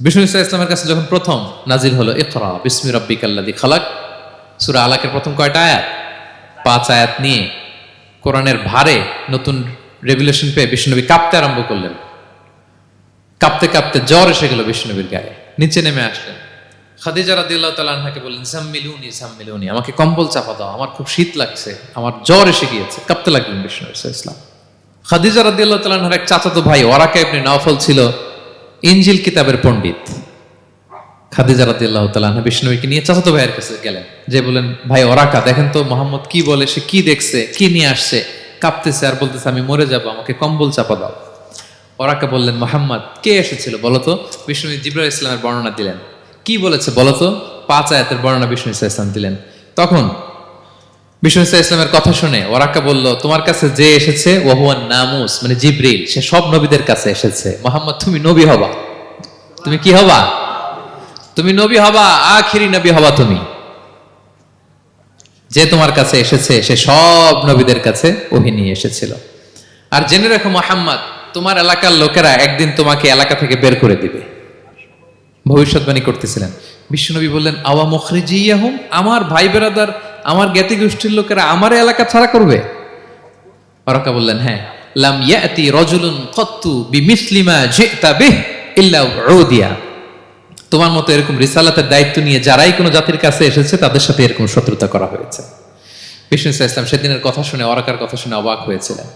বিষ্ণু ইসলামের কাছে যখন প্রথম নাজিল হলো ইকরা বিসমি রাব্বিকাল্লাযী খালাক, সূরা আলাকের প্রথম কয়টা আয়াত? 5 আয়াত নিয়ে কোরআনের ভারে নতুন রেভুলেশন পেয়ে বিষ্ণুনবী কাঁপতে আরম্ভ করলেন। কাঁপতে কাঁপতে জ্বর এসে গেল বিষ্ণুনবীর গায়ে, নিচে নেমে আসলেন। খাদিজা রাদিয়াল্লাহু তাআলা আনহাকে বললেন, জাম্মিলুনি জাম্মিলুনি, আমাকে কম্বল চাপা দাও, আমার খুব শীত লাগছে, আমার জ্বর এসে গিয়েছে। কাঁপতে লাগলেন বিষ্ণু ইসলাম। খাদিজা রাদিয়াল্লাহু তাআলা আনহার এক চাচাতো ভাই ওয়ারাকা ইবনে নওফল ছিল ইনজিল কিতাবের পণ্ডিত। খাদিজা রাদিয়াল্লাহু তাআলা আনহা বিষ্ণুকে নিয়ে চাচাতো ভাইয়ের কাছে গেলেন, যে বলেন, ভাই ওরাকা দেখেন তো মুহাম্মদ কি বলে, সে কি দেখছে, কি নিয়ে আসছে, কাঁপতেছে আর বলতেছে আমি মরে যাব, আমাকে কম্বল চাপা দাও। ওরাকা বললেন, মুহাম্মদ কে এসেছিল বলতো? বিষ্ণু জিবরাইল ইসলামের বর্ণনা দিলেন। কি বলেছে বলতো? 5 আয়াতের বর্ণনা বিষ্ণু ইসলাম দিলেন। তখন বিষ্ণু ইসলামের কথা শুনে ওরাকা বলল, তোমার কাছে যে এসেছে ওয়াহুয়ান নামুস, মানে জিবরিল, সে সব নবীদের কাছে এসেছে। মুহাম্মদ তুমি নবী হবা, তুমি কি হবা? তুমি নবী হবা, আখিরি নবী হবা তুমি। যে তোমার কাছে এসেছে সে সব নবীদের কাছে ওহী নিয়ে এসেছিল। আর জেনে রাখো মুহাম্মদ, তোমার এলাকার লোকেরা একদিন তোমাকে এলাকা থেকে বের করে দিবে। ভবিষ্যৎবাণী করতেছিলেন। বিশ্বনবী বললেন, আওয়া মুখরিজিয়াহুম, আমার ভাই বেরাদার, আমার জ্ঞাতি গোষ্ঠীর লোকেরা আমার এলাকা ছাড়া করবে? ওরাকা বললেন, হ্যাঁ। লাম ইয়াতি রাজুলুন কাত্তু বিমিসলি মা জিতা বিহি ইল্লা উদিয়া, তোমার মতো এরকম রিসালাতের দায়িত্ব নিয়ে যারাই কোনো জাতির কাছে এসেছে তাদের সাথে এরকম শত্রুতা করা হয়েছে। বিষ্ণু ইসলাম সেদিনের কথা শুনে, ওরাকার কথা শুনে অবাক হয়েছিলেন।